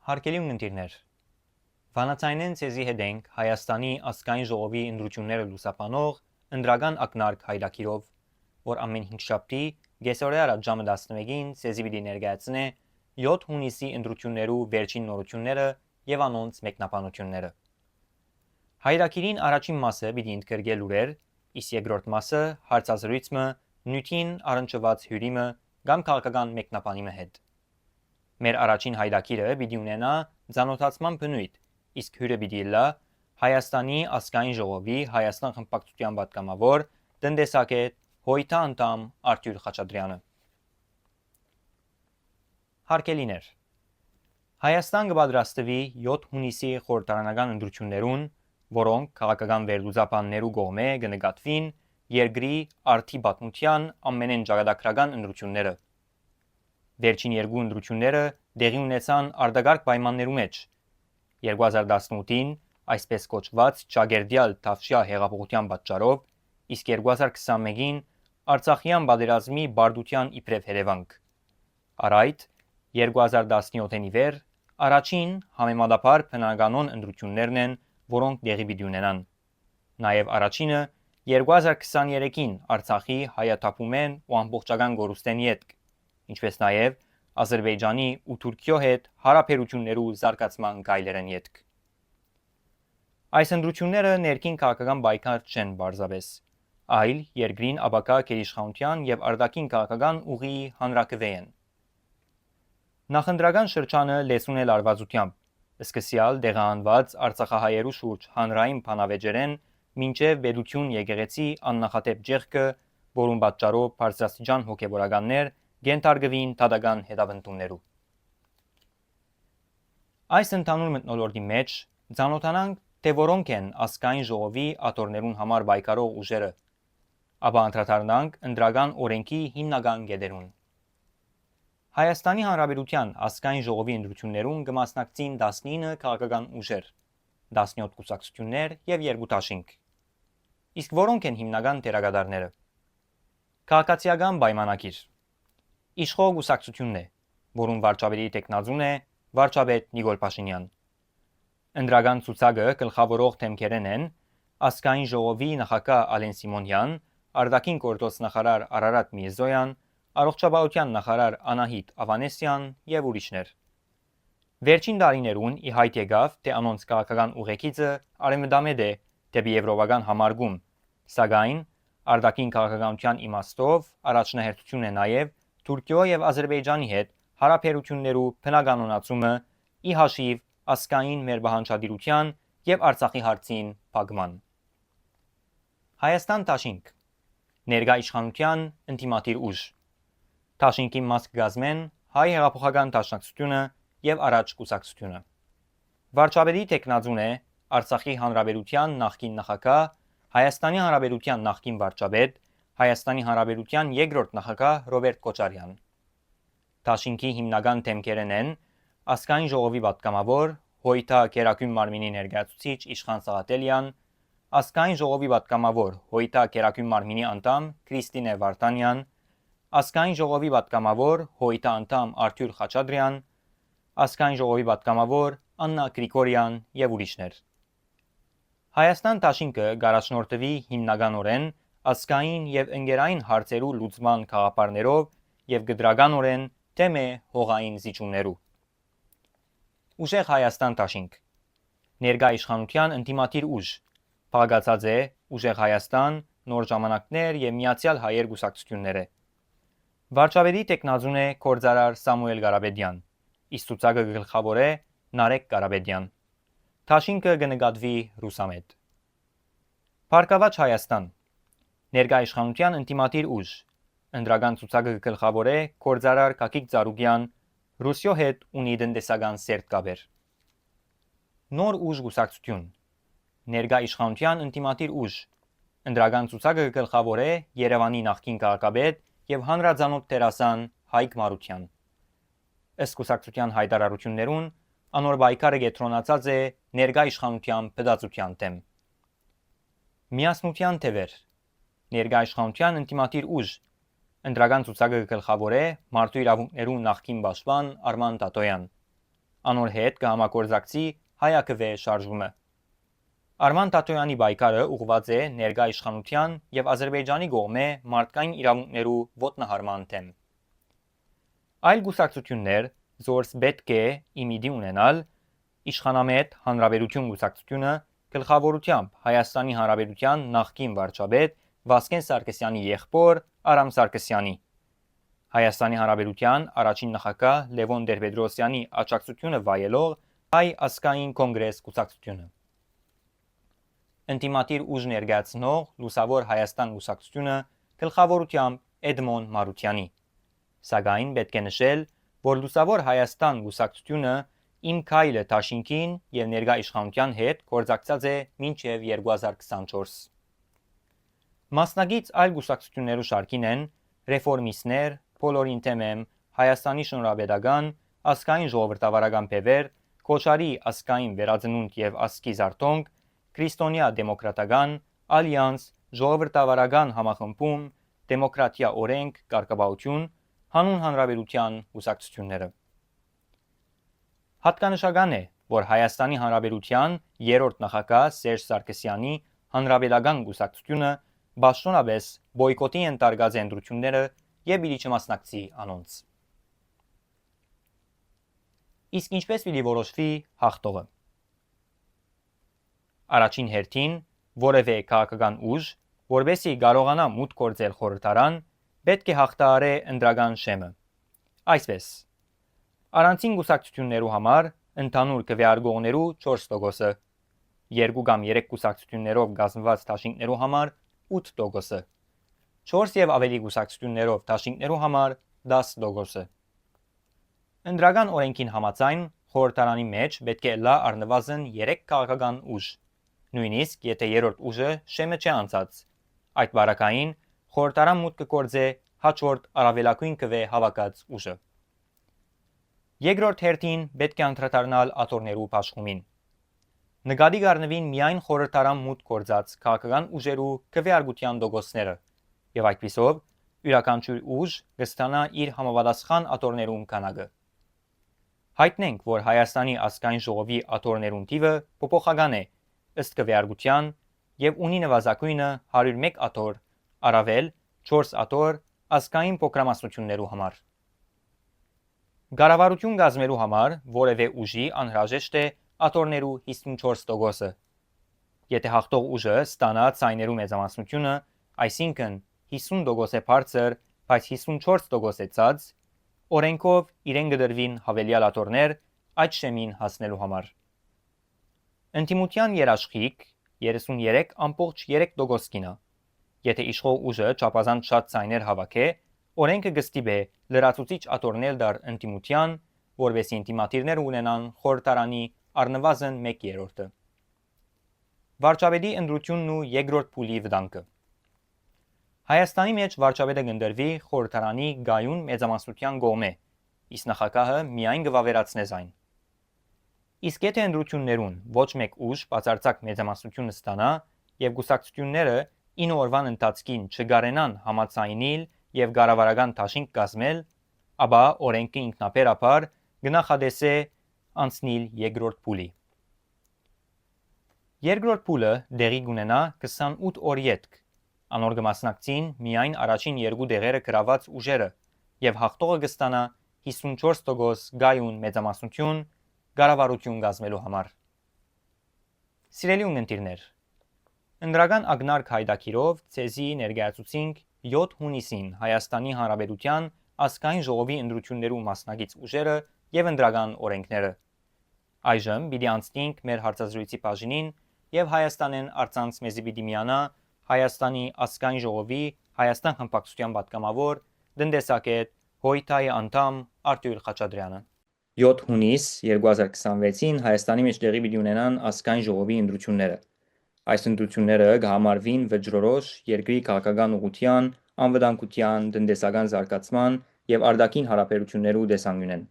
Հարգելի ունկնդիրներ, վանացայնեն ցեզի հետ ենք Հայաստանի ազգային ժողովի ընտրությունները լուսաբանող ընտրական ակնարկ հայրակիրով, որ ամեն 5 շաբթի գեսօրե առ ժամը 11-ին ցեզի պիտի ներկայացնե 7 հունիսի ընտրություններու վերջին նորությունները եւ անոնց մեկնաբանությունները։ Հայրակիրին առաջին մասը պիտի ընդգրկել լուրեր, իսկ երկրորդ մասը հարցազրույցը նյութին առնչված հյուրիմը կամ քաղաքական մեկնաբանիմը հետ։ Մեր առաջին հայրակիրը պիտի ունենա ցանոթացման բնույթ, իսկ հյուրը պիտի լա Հայաստանի ազգային ժողովի Հայաստան խմբակցության պատգամավոր տնտեսագետ Հոյթա անդամ Արտյուր Խաչատրյանը։ Հարգելիներ, Հայաստան կպատրաստվի 7 հունիսի խորհրդարանական ընտրություններուն, որոնք քաղաքական վերլուծաբաններու կողմէ կնկատվին երկրի արդի պատմության ամենեն ճակատագրական ընտրությունները։ Վերջին երկու ընտրությունները տեղի ունեցան արտակարգ պայմաններու մեջ։ 2018-ին այսպես կոչված ճագերդյալ Թավշյա հեղափոխության պատճառով, իսկ 2021-ին Արցախյան պատերազմի բարդության իբրև հետևանք։ Առ այդ 2017-ին ի վեր առաջին համեմատաբար բնականon ընտրություններն են, որոնք տեղի պիտի ունենան։ Նաև առաջինը 2023-ին Արցախի հայաթափումեն ու ամբողջական գորուստենի հետ, ինչպես նաև Ադրբեջանի ու Թուրքիո հետ հարաբերություններու զարգացման գայլերն ետք։ Այս ընտրությունները ներքին քաղաքական պայքար չեն բարձրապես, այլ երկրին ապագա գերիշխանության եւ արտաքին քաղաքական ուղի հանրակրվե են։ Նախընտրական շրջանը լեցուն է լարվածությամբ, սկսյալ դեղահանված արցախահայերու շուրջ հանրային բանավեճերեն մինչև պետություն եկեղեցի աննախադեպ ջեղքը, որուն պատճառով բարձրաստիճան հոգևորականներ գենթարկվին դատական հետապնդումներու։ Այս ընդհանուր մթնոլորտի մեջ ցանոթանանք, թե որոնք են ազգային ժողովի աթոռներուն համար պայքարող ուժերը, ապա անդրադառնանք ընտրական օրենքի հիմնական կետերուն։ Հայաստանի Հանրապետության ազգային ժողովի ընտրություններուն կմասնակցին 19 քաղաքական ուժեր, 17 կուսակցություններ եւ 2 դաշինք։ Իսկ որոնք են հիմնական դերակատարները։ Քաղաքացիական պայմանագիր։ Իշխող կուսակցությունն է, որուն վարչապետի տեխնազուն է վարչապետ Նիկոլ Փաշինյան։ Ընտրական ցուցակը գլխավորող թեմքերն են ազգային ժողովի նախագահ Ալեն Սիմոնյան, արտաքին գործոս նախարար Արարատ Միրզոյան, առողջապահության նախարար Անահիտ Ավանեսյան եւ ուրիշներ։ Վերջին տարիներուն ի հայտ եկավ, թե անոնց քաղաքական ուղեկիցը արևմտամետ է դեպի եվրոպական համարգում, սակայն արտաքին քաղաքականության իմաստով առաջնահերթություն է նաեւ Թուրքիո եւ Ադրբեջանի հետ հարաբերություններու բնականոնացումը ի հաշիվ ազգային ներբահանջադիրության եւ Արցախի հարցին փակման։ Հայաստան դաշինք ներկա իշխանության ինտիմատիր ուժ։ Դաշինքի մաս կգազմեն հայ հեղափոխական դաշնակցությունը եւ առաջ կուսակցությունը։ Վարչապետի տեխնազուն է Արցախի հանրապետության նախկին նախագահ, Հայաստանի հանրապետության նախկին վարչապետ, Հայաստանի հանրապետության երկրորդ նախագահ Ռոբերտ Քոչարյան։ Դաշինքի հիմնական թեմքերն են ազգային ժողովի պատգամավոր Հոյթա Գերագույն մարմինի ներկայացուցիչ Իշխան Սաղաթելյան, ազգային ժողովի պատգամավոր Հոյթա Գերագույն մարմինի անդամ Քրիստինե Վարդանյան, ազգային ժողովի պատգամավոր Հոյթա անդամ Արտյուր Խաչատրյան, ազգային ժողովի պատգամավոր Աննա Գրիգորյան եւ ուրիշներ։ Հայաստան դաշինքը գարաշնորհվի հիմնականորեն ազգային եւ ընկերային հարցերու լուծման գաղափարներով եւ գդրականորեն թեմե հողային զիջումներու։ Ուժեղ Հայաստան դաշինք ներկա իշխանության ինտիմատիր ուժ, փաղացած է Ուժեղ Հայաստան, Նոր ժամանակներ եւ Միացյալ հայեր կուսակցությունները։ Վարչապետի տեխնազուն է գործարար Սամուել Ղարաբեդյան, իսկ ցուցակը գլխավոր է Նարեկ Ղարաբեդյան։ Դաշինքը կնկատվի ռուսամետ։ Փառկավաճ Հայաստան ներկա իշխանության ինտիմատիր ուժ, ընտրական ցուցակը գլխավոր է գործարար Գագիկ Ծառուկյան, Ռուսիո հետ ունի տնտեսական սերտ կապեր։ Նոր ուժ կուսակցություն ներկա իշխանության ինտիմատիր ուժ, ընտրական ցուցակը գլխավոր է Երևանի նախկին քաղաքապետ եւ հանրազանոթ դերասան Հայկ Մարության։ Ըստ կուսակցության հայտարարություններուն անոր պայքարը կենտրոնացած է ներկա իշխանության բդածության դեմ։ Միասնության թևեր ներկա իշխանության ինտիմատիր ուժ, ընտրական ցուցակը գլխավոր է Մարդու իրավունքներու նախկին պաշտպան Արման Տատոյան։ անոր հետ կհամագործակցի հայաքվե շարժումը։ Արման Թաթոյանի պայքարը ուղղված է ներկա իշխանության եւ Ադրբեջանի կողմէ մարդկային իրավունքներու ոտնահարման դեմ։ Այլ կուսակցություններ զորս պետք է իմիդի ունենալ իշխանամետ Հանրապետություն կուսակցությունը գլխավորությամբ Հայաստանի Հանրապետության նախկին վարչապետ Վասկեն Սարգսյանի եղբոր Արամ Սարգսյանի, Հայաստանի Հանրապետության առաջին նախագահ Լևոն Տեր-Պետրոսյանի աջակցությունը վայելող Հայ ազգային կոնգրես կուսակցությունը, Ընտիմատիր ուժ ներկայացնող Լուսավոր Հայաստան կուսակցությունը գլխավորությամբ Էդմոն Մարությանի, սակայն պետք է նշել, որ Լուսավոր Հայաստան կուսակցությունը Իմ քայլը Դաշինքին եւ ներկա իշխանության հետ գործակցած է մինչեւ 2024։ Մասնագից այլ կուսակցություններու շարքին են ռեֆորմիստներ, Բոլորին թեմեմ, Հայաստանի Շնորհապետական, Ազգային ժողովրդավարական բևեր, Քոչարի ազգային վերածնունդ եւ ազգի զարթոնք, Քրիստոնյա դեմոկրատական, Ալյանս, ժողովրդավարական համախմբում, Դեմոկրատիա օրենք, կարգապահություն, Հանուն Հանրապետության կուսակցությունները։ Հատկանշական է, որ Հայաստանի Հանրապետության երրորդ նախագահ Սերժ Սարգսյանի Հանրապետական կուսակցությունը բաշխոնապես բոյկոտի ենթարկած ընտրությունները եւ իրի չմասնակցի անոնց։ Իսկ ինչպես պիտի որոշվի հաղթողը։ Առաջին հերթին որևէ քաղաքական ուժ, որբեսի կարողանա մուտք գործել խորհրդարան, պետք է հաղթահարե ընտրական շեմը։ Այսպես, առանցին կուսակցություններու համար ընդհանուր քվեարկողներու 4%-ը, 2 կամ 3 կուսակցություններով կազմված դաշինքներու համար 8%-ը, 4 եւ ավելի կուսակցություններով դաշինքներու համար 10%-ը։ Ընտրական օրենքին համաձայն խորհրդարանի մեջ պետք է լա առնվազն 3 քաղաքական ուժ, նույնիսկ եթե երրորդ ուժը շեմը չէ անցած, այդ բարակային խորհրդարան մուտք կգործե հաջորդ առավելագույն քվե հավաքած ուժը։ Երկրորդ հերթին պետք է անդրադառնալ աթոռներու պաշտումին։ Նկատի կառնվին միայն խորհրդարան մուտք գործած քաղաքական ուժերու քվեարկության տոկոսները, եւ այդպիսով յուրաքանչյուր ուժ կստանա իր համապատասխան աթոռներու քանակը։ Հայտնենք, որ Հայաստանի ազգային ժողովի աթոռներուն թիվը փոփոխական է ըստ քվեարկության եւ ունի նվազագույնը 101 աթոռ, առավել 4 աթոռ ազգային փոքրամասնություններու համար։ Կառավարություն կազմելու համար որևէ ուժի անհրաժեշտ է աթոռներու 54%-ը։ Եթե հաղթող ուժը ստանա ցայներու մեծամասնությունը, այսինքն 50% է բարձր, բայց 54% է ցած, օրենքով իրեն կդրվին հավելյալ աթոռներ այդ շեմին հասնելու համար։ Ընդդիմության երաշխիք 33.3% կինա։ Եթե իշխող ուժը չափազանց շատ ցայներ հավաքե, օրենքը կստիպե լրացուցիչ աթոռներ դար ընդդիմության, որովհետեւ ինտիմատիրներ ունենան խորհրդարանի առնվազն 1/3-ը։ Վարչապետի ընտրությունն ու երկրորդ փուլի վտանգը։ Հայաստանի մեջ վարչապետը կընտրվի խորհրդարանի գայուն մեծամասնության կողմէ, իսկ նախագահը միայն կվավերացնե այն։ Իսկ եթե ընտրություններուն ոչ մեկ ուժ բացարձակ մեծամասնություն ստանա եւ կուսակցությունները 9 օրվան ընթացքին չգարենան համաձայնել եւ կառավարական դաշինք կազմել, ապա օրենքը ինքնաբերաբար կնախադեսե անցնել երկրորդ փուլի։ Երկրորդ փուլը դեղի կունենա 28 օր ետք, անոր կմասնակցին միայն առաջին երկու դեղերը գրաված ուժերը եւ հաղթողը կստանա 54% գայուն մեծամասնություն կառավարություն կազմելու համար։ Սիրելի ունկնդիրներ, ընտրական ակնարկ հայտակիրով ցեզի ներկայացուցինք 7 հունիսին Հայաստանի Հանրապետության ազգային ժողովի ընտրություններու մասնակից ուժերը եւ ընտրական օրենքները։ Այժմ պիտի անցնենք մեր հարցազրույցի բաժինին եւ Հայաստանեն արցանց մեզի պիտի միանա Հայաստանի ազգային ժողովի Հայաստան խմբակցության պատգամավոր տնտեսագետ Հոյթայի անդամ Արտյոմ Խաչատրյանը։ 7 հունիս 2026-ին Հայաստանի մեջ տեղի պիտի ունենան ազգային ժողովի ընտրությունները։ Այս ընտրությունները կհամարվին վճռորոշ երկրի քաղաքական ուղղության, անվտանգության, տնտեսական զարգացման եւ արտաքին հարաբերություններու տեսանկյունեն։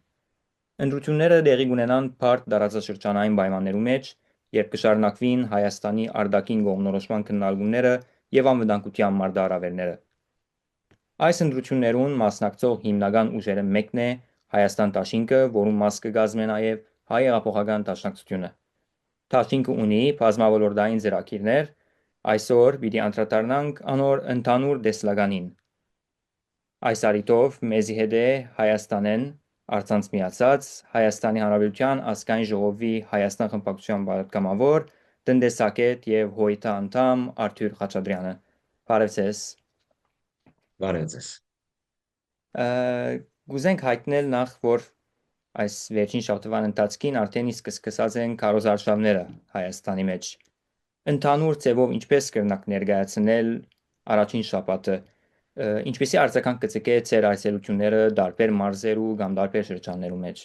Ընտրությունները տեղի կունենան բարդ տարածաշրջանային պայմաններու մեջ, երբ կշարունակվին Հայաստանի արտաքին կողմնորոշման քննարկումները եւ անվտանգության մարտահրավերները։ Այս ընտրություններուն մասնակցող հիմնական ուժերը մեկն է Հայաստան դաշինքը, որում մաս կկազմի նաեւ հայ հեղափոխական դաշնակցությունը։ Դաշինքը ունի բազմավոլորդային ծրագիրներ, այսօր պիտի անդրադառնանք անոր ընդհանուր տեսլականին։ Այս առիթով մեզի հետ է Հայաստանեն առցանց միացած Հայաստանի Հանրապետության ազգային ժողովի Հայաստան խմբակցության պատգամավոր տնտեսագետ եւ ՀՅԴ անդամ Արթուր Խաչատրյանը։ Բարև ձեզ։ Բարև ձեզ։ Գուզենք հայտնել նախ, որ այս վերջին շաբաթվան ընթացքին արդեն իսկ սկսած են քարոզարշավները Հայաստանի մեջ։ Ընդհանուր ձևով ինչպես կրնակ ներկայացնել առաջին շաբաթը, ինչպեսի արձագանք կծկե ձեր այցելությունները տարբեր մարզերու կամ տարբեր շրջաններու մեջ։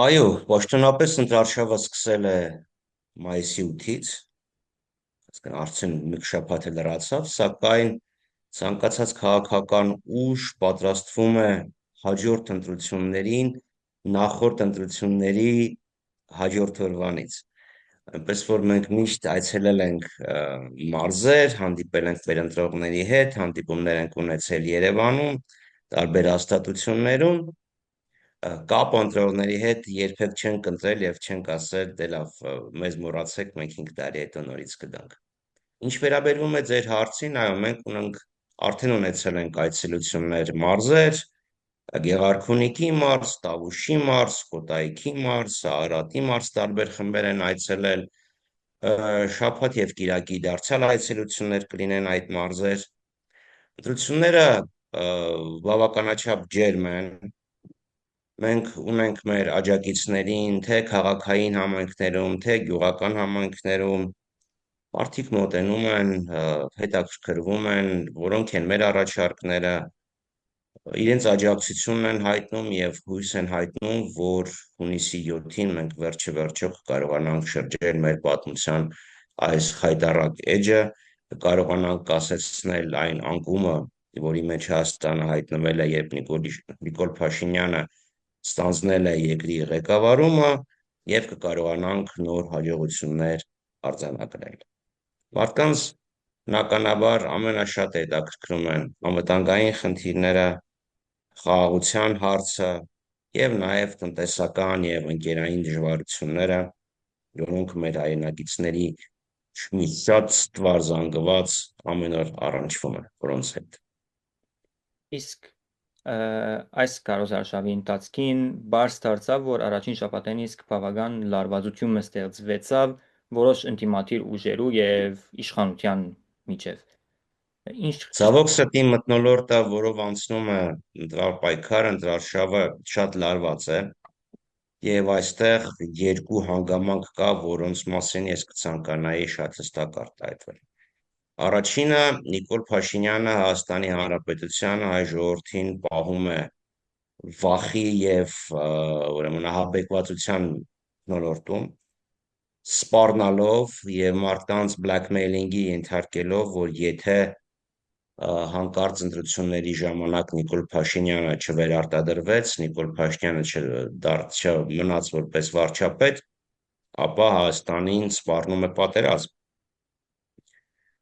Այո, պաշտոնապես ընտրարշավը սկսել է մայիսի 8-ից, այսինքն արդեն մի շաբաթ է լրացավ, սակայն ցանկացած քաղաքական ուժ պատրաստվում է հաջորդ ընտրություններին, նախորդ ընտրությունների հաջորդ օրվանից։ Այնպես որ մենք միշտ այցելել ենք մարզեր, հանդիպել ենք մեր ընտրողների հետ, հանդիպումներ ենք ունեցել Երևանում, տարբեր հաստատություններում, կապ ընտրողների հետ երբեք չենք ընտրել եւ չենք ասել դե լավ, մեզ մոռացեք, մենք 5 տարի հետո նորից կգանք։ Ինչ վերաբերում է ձեր հարցին, այո, մենք արդեն ունեցել ենք այցելություններ մարզեր, Գեղարքունիքի մարզ, Տավուշի մարզ, Կոտայքի մարզ, Արարատի մարզ տարբեր խմբեր են այցելել, շաբաթ եւ կիրակի դարձյալ այցելություններ կլինեն այդ մարզեր։ Ընտրությունները բավականաչափ ջերմ են, մենք ունենք մեր աջակիցներին, թե քաղաքային համայնքներում, թե գյուղական համայնքներում, մարդիկ մոտենում են, հետաքրքրվում են, որոնք են մեր առաջարկները, իրենց աջակցությունն են հայտնում եւ հույս են հայտնում, որ հունիսի 7-ին մենք վերջը կկարողանանք շրջել մեր պատմության այս խայտառակ էջը, կկարողանանք կասեցնել այն անկումը, որի մեջ Հայաստանը հայտնվել է, երբ Նիկոլ Փաշինյանը ստանձնել է երկրի ղեկավարումը եւ կկարողանանք նոր հաջողություններ արձանագրել։ Մարդկանց բնականաբար ամենաշատ հետաքրքրում են անվտանգային խնդիրները, խաղաղության հարցը եւ նաեւ տնտեսական եւ ընկերային դժվարությունները, որոնք մեր հայրենակիցների մի շատ ստվար զանգված ամեն օր առնչվում են որոնց հետ։ Իսկ այս քարոզարշավի ընթացքին բարձ դարձավ, որ առաջին շաբաթին իսկ բավական լարվածություն ստեղծվեցավ որոշ ինտիմատիր ուժերու եւ իշխանության միջև։ Ինչ Ցավոք սրտի մթնոլորտը, որով անցնում է ընտրալ պայքարը, ընտրարշավը շատ լարված է եւ այստեղ երկու հանգամանք կա, որոնց մասին ես կցանկանայի շատ հստակ արտահայտվել։ Առաջինը Նիկոլ Փաշինյանը Հայաստանի Հանրապետությանը հայ ժողովրդին պահում է վախի եւ ուրեմն ահաբեկվածության մթնոլորտում, սպառնալով եւ մարդկանց blackmailing-ի ենթարկելով, որ եթե հանկարծ ընտրությունների ժամանակ Նիկոլ Փաշինյանը չվերարտադրվեց, Նիկոլ Փաշինյանը մնաց որպես վարչապետ, ապա Հայաստանին սպառնում է պատերազմ։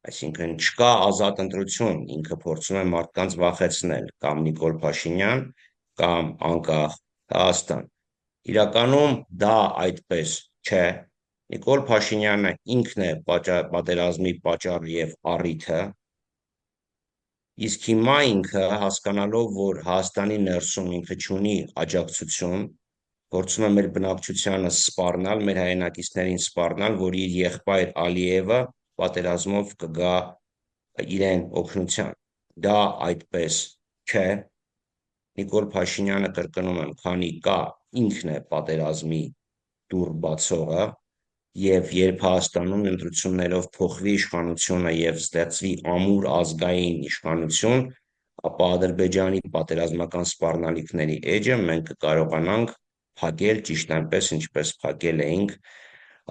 Այսինքն չկա ազատ ընտրություն, ինքը փորձում է մարդկանց վախեցնել, կամ Նիկոլ Փաշինյան, կամ անկախ Հայաստան։ Իրականում դա այդպես չէ։ Նիկոլ Փաշինյանը ինքն է պատերազմի պատճառը եւ առիթը, իսկ հիմա ինքը հասկանալով, որ Հայաստանի ներսում ինքը չունի աջակցություն, փորձում է մեր բնակչությանը սպառնալ, մեր հայրենակիցներին սպառնալ, որ իր եղբայր Ալիևը պատերազմով կգա իրեն օգնության։ Դա այդպես չէ։ Նիկոլ Փաշինյանը, կրկնում եմ, քանի կա ինքն է պատերազմի դուռ բացողը, եւ երբ Հայաստանում ընտրություններով փոխվի իշխանությունը եւ ստեղծվի ամուր ազգային իշխանություն, ապա Ադրբեջանի պատերազմական սպառնալիքների էջը մենք կկարողանանք փակել ճիշտ այնպես, ինչպես փակել էինք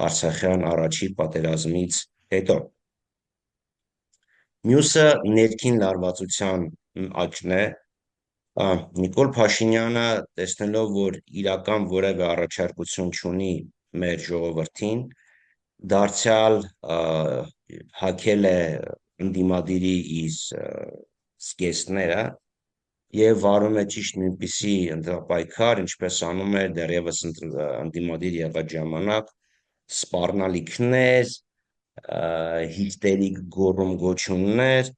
Արցախյան առաջի պատերազմից հետո։ Մյուսը ներքին լարվածության աճն է։ Նիկոլ Փաշինյանը, տեսնելով, որ իրական որևէ առաջարկություն չունի մեր ժողովրդին, դարձյալ հագել է ընդդիմադիրի իր զգեստները եւ վարում է ճիշտ նույնպիսի ընտրապայքար, ինչպես անում էր դեռևս ընդդիմադիր եղած ժամանակ, սպառնալիքներ, հիստերիկ գոռում-գոչյուններ,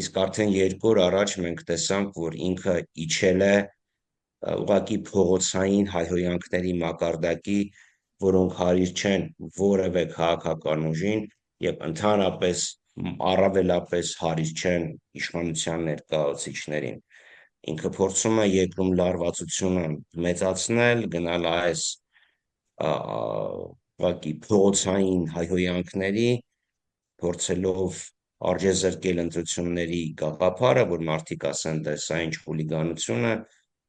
իսկ արդեն 2 օր առաջ մենք տեսանք, որ ինքը իջել է ուղղակի փողոցային հայհոյանքների մակարդակի, որոնք հարիր չեն որևէ քաղաքական ուժին եւ ընդհանրապես առավելապես հարիր չեն իշխանության ներկայացուցիչներին։ Ինքը փորձում է երկրում լարվածությունը մեծացնել, գնալ այս ուղղակի փողոցային հայհոյանքների, փորձելով արժեզրկել ընտրությունների գաղափարը, որ մարդիկ ասեն, դե սա ինչ խուլիգանություն է,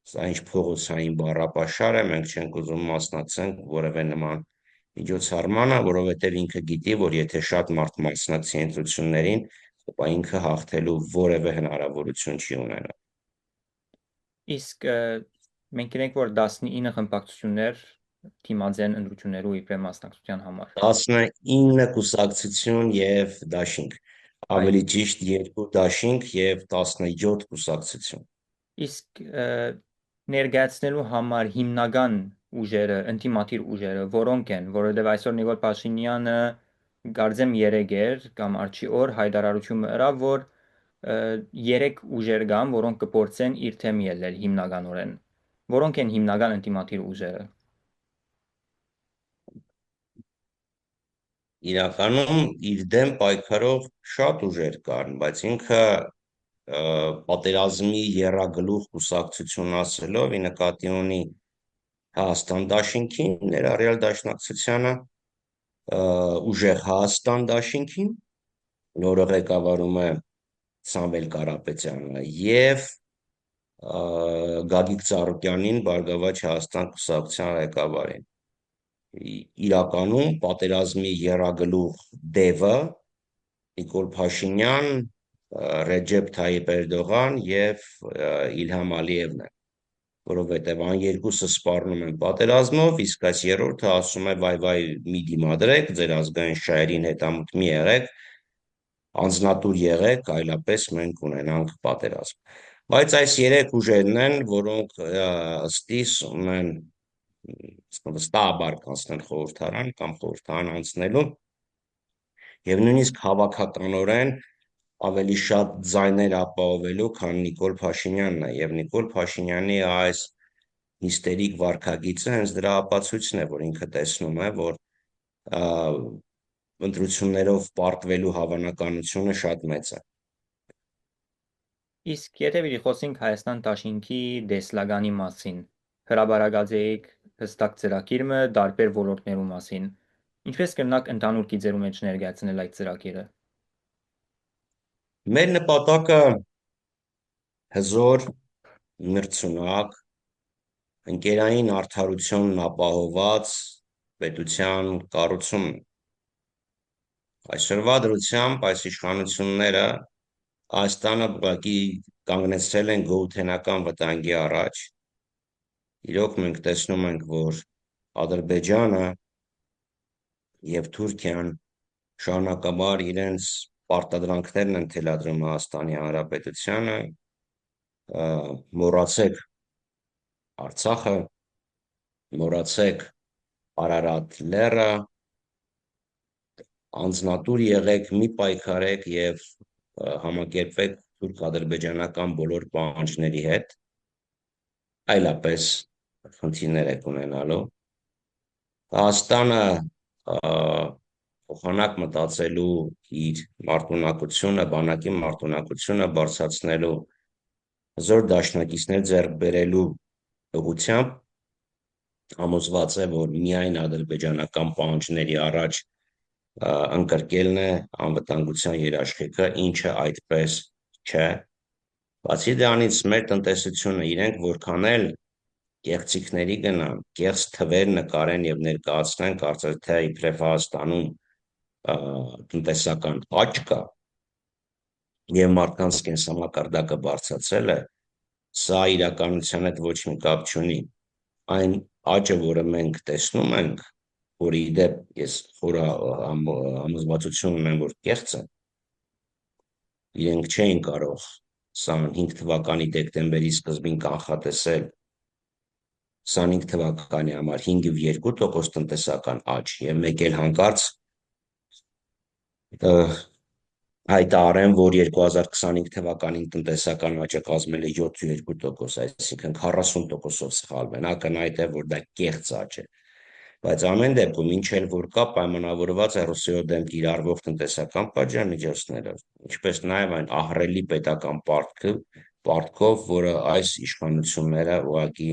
սա ինչ փողոցային բառապաշար է, մենք չենք ուզում մասնակցենք որևէ նման միջոցառմանը, որովհետև ինքը գիտի, որ եթե շատ մարդ մասնակցի ընտրություններին, ապա ինքը հաղթելու որևէ հնարավորություն չի ունենա։ Իսկ մենք գիտենք, որ 19 խմբակցություններ թիմաձեն ընտրություններու իբրե մասնակցության համար։ 19 կուսակցություն եւ դաշինք, Այ ավելի ճիշտ 2 դաշինք եւ 17 կուսակցություն։ իսկ ներկայացնելու համար հիմնական ուժերը, ինտիմատիր ուժերը, որոնք են, որովհետև այսօր Նիկոլ Փաշինյանը գարձեմ երեգեր կամ արջի օր հայտարարություն ըրավ, որ 3 ուժեր կան, որոնք կփորձեն իր թեմ ելնել հիմնականորեն։ Որոնք են հիմնական ինտիմատիր ուժերը։ Իրականում իր դեմ պայքարող շատ ուժեր կան, բայց ինքը պատերազմի եռագլուխ կուսակցություն ասելով ի նկատի ունի Հայաստան դաշինքին, ներառյալ Դաշնակցությանը, ուժեղ Հայաստան դաշինքին, որը ղեկավարում է Սամվել Կարապետյանը, եւ Գագիկ Ծառուկյանին, Բարգավաճ Հայաստան կուսակցության ղեկավարին։ Իրականում պատերազմի եռագլուխ դևը Նիկոլ Փաշինյան, Ռեջեփ Թայիպ Էրդողան եւ Իլհամ Ալիևն են, որովհետեւ ան երկուսը սպառնում են պատերազմով, իսկ այս երրորդը ասում է վայ մի դիմադրեք, ձեր ազգային շահերին հետամուտ մի եղեք, անձնատուր եղեք, այլապես մենք ունենանք պատերազմ։ Բայց այս 3 ուժերն են, որոնք ըստիս ունեն վստահաբար կանցնել խորհրդարան կամ խորհրդարան անցնելու եւ նույնիսկ հավաքականորեն ավելի շատ ձայներ ապահովելու, քան Նիկոլ Փաշինյանն է, եւ Նիկոլ Փաշինյանի այս հիստերիկ վարքագիծը հենց դրա ապացույցն է, որ ինքը տեսնում է, որ ընտրություններով պարտվելու հավանականությունը շատ մեծ է։ Իսկ եթե պիտի խոսենք Հայաստան դաշինքի դեսլագանի մասին, հրաբարակած եք հստակ ծրագիրը տարբեր ոլորտներու մասին, ինչպես կրնակ ընդհանուր գիծերու մեջ ներկայացնել այդ ծրագիրը։ Մեր նպատակը հզոր, մրցունակ, ընկերային արդարությունն ապահոված պետության կառուցումն է։ Այսօրվա դրությամբ այս իշխանությունները Հայաստանը ուղղակի կանգնեցրել են գոհութենական վտանգի առաջ։ Իրոք մենք տեսնում ենք, որ Ադրբեջանը եւ Թուրքիան շարունակաբար իրենց պարտադրանքներն են թելադրում Հայաստանի Հանրապետությանը, մոռացեք Արցախը, մոռացեք Արարատ լեռը, անձնատուր եղեք, մի պայքարեք եւ համակերպվեք թուրք-ադրբեջանական բոլոր պահանջների հետ, այլապես խնդիրներ եք ունենալու։ Հայաստանը փոխանակ մտածելու իր մարտունակությունը, բանակի մարտունակությունը բարձրացնելու հզոր դաշնակիցներ ձեռք բերելու ուղղությամբ համոզված է, որ միայն ադրբեջանական պահանջների առաջ ընկրկելն է անվտանգության երաշխիքը, ինչը այդպես չէ։ Բացի դրանից մեր տնտեսությունը իրենք որքան էլ կեղծիքների գնան, կեղծ թվեր նկարեն եւ ներկայացնեն, կարծես թե իբրև Հայաստանում տնտեսական աճ կա եւ մարդկանց կենսամակարդակը բարձրացել է, սա իրականության հետ ոչ մի կապ չունի։ Այն աճը, որը մենք տեսնում ենք, որի դեպ ես խորը համոզվածություն ունեմ, որ կեղծ է, իրենք չէին կարող 25 թվականի դեկտեմբերի սկզբին կանխատեսել 25 թվականի համար 5,2% տնտեսական աճ եւ մեկ էլ հանկարծ հայտարարեն, որ 2025 թվականին տնտեսական աճը կազմել է 7,2%, այսինքն 40%-ով սխալվեն, ակնհայտ է, որ դա կեղծ աճ է։ Բայց ամեն դեպքում, ինչ էլ որ կա, պայմանավորված է Ռուսիայի դեմ կիրառվող տնտեսական պատժամիջոցներով, ինչպես նաև այն ահռելի պետական պարտքով, որը այս իշխանությունները ուղղակի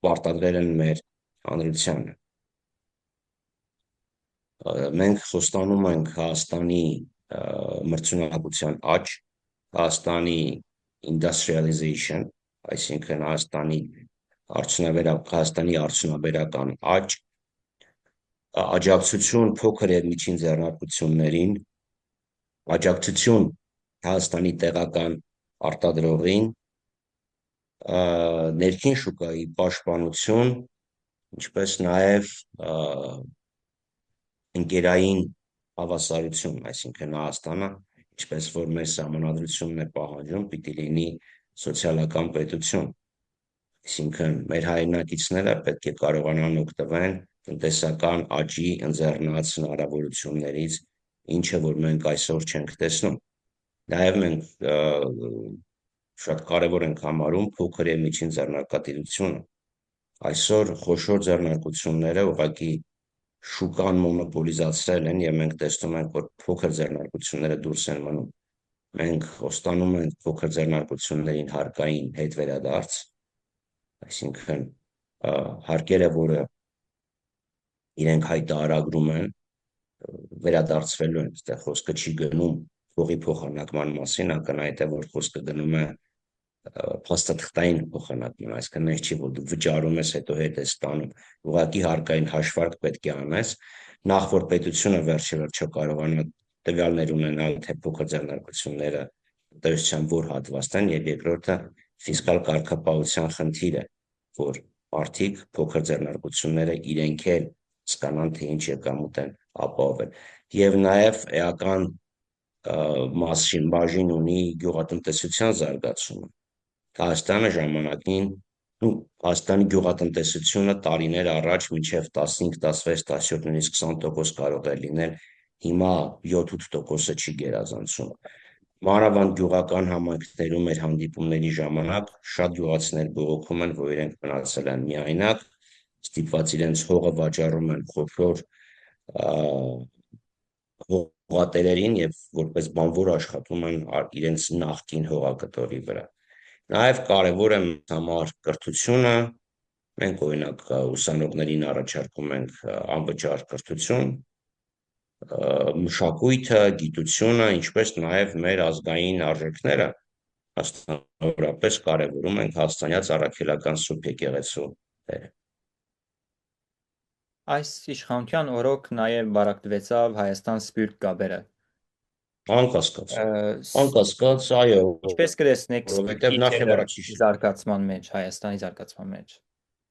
պարտադրել են մեր հանրությանը։ Մենք խոստանում ենք Հայաստանի մրցունակության աճ, Հայաստանի industrialization, այսինքն Հայաստանի արդյունաբերական աճ, աջակցություն փոքր եւ միջին ձեռնարկություններին, աջակցություն Հայաստանի տեղական արտադրողին, ներքին շուկայի պաշտպանություն, ինչպես նաև ընկերային հավասարություն, այսինքն Հայաստանը, ինչպես որ մեր սահմանադրությունն է պահանջում, պիտի լինի սոցիալական պետություն, այսինքն մեր հայրենակիցները պետք է կարողանան օգտվել տնտեսական աճի ընձեռնած հնարավորություններից, ինչը որ մենք այսօր չենք տեսնում։ Նաև մենք շատ կարևոր ենք համարում փոքր եւ միջին ձեռնարկատիրությունը։ Այսօր խոշոր ձեռնարկությունները ուղղակի շուկան մոնոպոլիզացրել են եւ մենք տեսնում ենք, որ փոքր ձեռնարկությունները դուրս են մնում։ Մենք խոստանում ենք փոքր ձեռնարկություններին հարկային հետվերադարձ, այսինքն հարկերը, որը իրենք հայտարարագրում են, վերադարձվելու են, այստեղ խոսքը չի գնում փողի փոխանակման մասին, ակնհայտ է, որ խոսքը գնում է փաստաթղթային փոխանակման, այսինքն այս չի, որ դու վճարում ես, հետո հետ ես ստանում, ուղղակի հարկային հաշվարկ պետք է անես, նախ որ պետությունը վերջիվերջո կարողանա տվյալներ ունենալ, թե փոքր ձեռնարկությունները տնտեսության որ հատվածն են, եւ երկրորդը ֆիսկալ կարգապահության խնդիր է, որ մարդիկ փոքր ձեռնարկությունները իրենք էլ հասկանան, թե ինչ եկամուտ են ապահովել, եւ նաեւ էական բաժին ունի գյուղատնտեսության զարգացումը։ Հայաստանը ժամանակին Հայաստանի գյուղատնտեսությունը տարիներ առաջ մինչև 15, 16, 17, նույնիսկ 20% կարող է լինել, հիմա 7-8%-ը չի գերազանցում։ Մանավանդ գյուղական համայնքներում մեր հանդիպումների ժամանակ շատ գյուղացիներ բողոքում են, որ իրենք մնացել են միայնակ, ստիպված իրենց հողը վաճառում են խոշոր հողատերերին եւ որպես բանվոր աշխատում են իրենց նախկին հողակտորի վրա։ Նաև կարևոր է մեզ համար կրթությունը, մենք օրինակ ուսանողներին առաջարկում ենք անվճար կրթություն, մշակույթը, գիտությունը, ինչպես նաև մեր ազգային արժեքները, մասնավորապես կարևորում ենք Հայաստանյաց առաքելական Սուրբ եկեղեցու դերը։ Այս իշխանության օրոք նաև բարակտվեցավ Հայաստան Սփյուռք կապերը։ Անկասկած, Ս- անկասկած, այո, Ինչպես կտեսնեք որովհետև Սփյուռքի նախ եւ թերը առաջ զարգացման մեջ, Հայաստանի զարգացման մեջ։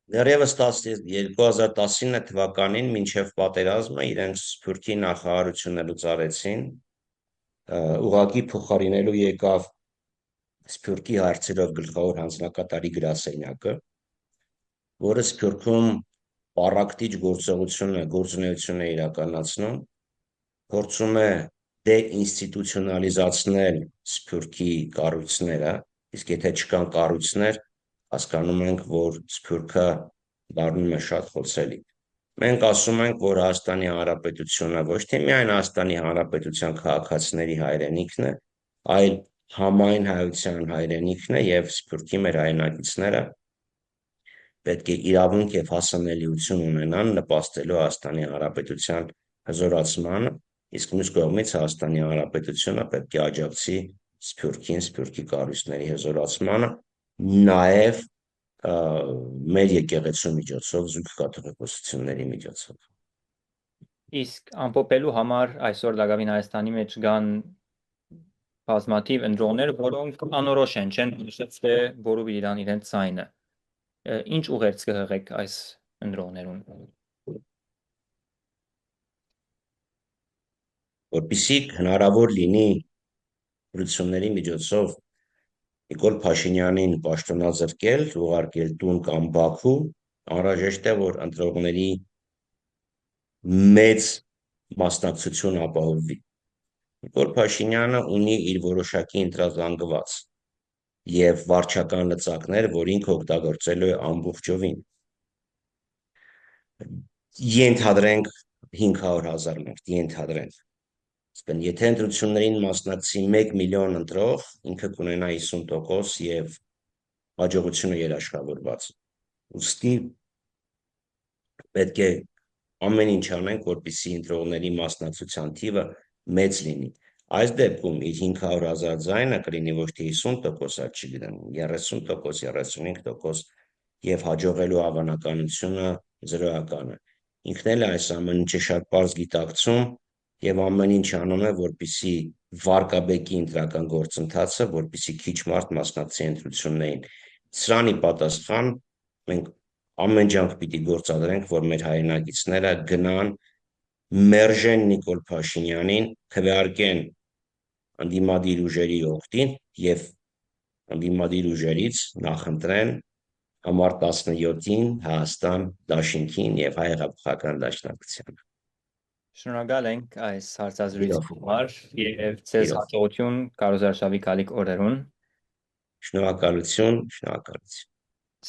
Դեռևս 2019 թվականին մինչև պատերազմը իրենց Սփյուռքի նախարարությունը լուծարեցին, ուղղակի փոխարինելու եկավ Սփյուռքի հարցերով գլխավոր հանձնակատարի գրասենյակը, որը Սփյուռքում պառակտիչ գործունեություն է իրականացնում, փորձում է դեինստիտուցիոնալիզացնել Սփյուռքի կառույցները, իսկ եթե չկան կառույցներ, հասկանում ենք, որ Սփյուռքը դառնում է շատ խոցելի։ Մենք ասում ենք, որ Հայաստանի Հանրապետությունը ոչ թե միայն Հայաստանի Հանրապետության քաղաքացիների հայրենիքն է, այլ համայն հայության հայրենիքն է եւ Սփյուռքի մեր հայրենակիցները պետք է իրավունք եւ հասանելիություն ունենան նպաստելու Հայաստանի Հանրապետության հզորացմանը, իսկ մյուս կողմից Հայաստանի Հանրապետությունը պետք է աջակցի Սփյուռքին, Սփյուռքի կառույցների հզորացմանը, նաեւ մեր եկեղեցու միջոցով, զույգ կաթողիկոսությունների միջոցով։ Իսկ ամփոփելու համար այսօր Լագավին Հայաստանի մեջ կան բազմաթիվ ընտրողներ, որոնք անորոշ են, չեն նշեցրե որով իրենց ցայնը։ Ինչ ուղերձ կհղեք այս ընտրողներուն։ Որպեսզի հնարավոր լինի դրությունների միջոցով Նիկոլ Փաշինյանին պաշտոնազրկել, ուղարկել տուն կամ Բաքու, անհրաժեշտ է, որ ընտրողների մեծ մասնակցություն ապահովվի։ Նիկոլ Փաշինյանը ունի իր որոշակի ընտրազանգված եւ վարչական լծակներ, որ ինքը օգտագործելու է ամբողջովին։ Ենթադրենք 500,000 մարդ, ենթադրենք։ Իսկն եթե ընտրություններին մասնակցի 1 միլիոն ընտրող, ինքը կունենա 50% եւ հաջողությունը երաշխավորված։ Ուստի պետք է ամեն ինչ անենք, որպեսզի ընտրողների մասնակցության թիվը մեծ լինի։ Այս դեպքում իր 500,000 ձայնը կլինի ոչ թե 50%, այլ չգիտեմ 30%, 35% եւ հաջողելու հավանականությունը 0-ական է։ Ինքն էլ այս ամեն ինչը շատ պարզ գիտակցում եւ ամեն ինչ անում է, որպեսզի վարկաբեկի ընտրական գործընթացը, որպեսզի քիչ մարդ մասնակցի ընտրություններին։ Սրանի պատասխան մենք ամեն ջանք պիտի գործադրենք, որ մեր հայրենակիցները գնան մերժեն Նիկոլ Փաշինյանին, քվեարկեն ընդդիմադիր ուժերի օգտին եւ ընդդիմադիր ուժերից նախընտրեն համար 17-ին Հայաստան դաշինքին եւ հայ հեղափոխական դաշնակցությանը։ Շնորհակալ ենք այս հարցազրույցի Իրով։ համար եւ ցեզ Իրով։ հաջողություն կարոզարշավի գալիք օրերուն։ Շնորհակալություն։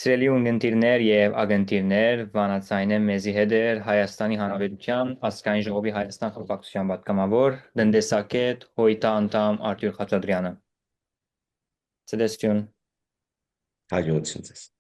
Սիրելի ունգընտիրներ եւ ագընտիրներ, վանացայն եմ մեզի հետ էր Հայաստանի Հանրապետության ազգային ժողովի Հայաստան խորհրդակցության պատգամավոր տնտեսագետ Հոյտա անդամ Արտյուր Խաչատրյանը։ Ցտեսություն։ Հաջողություն ձեզ։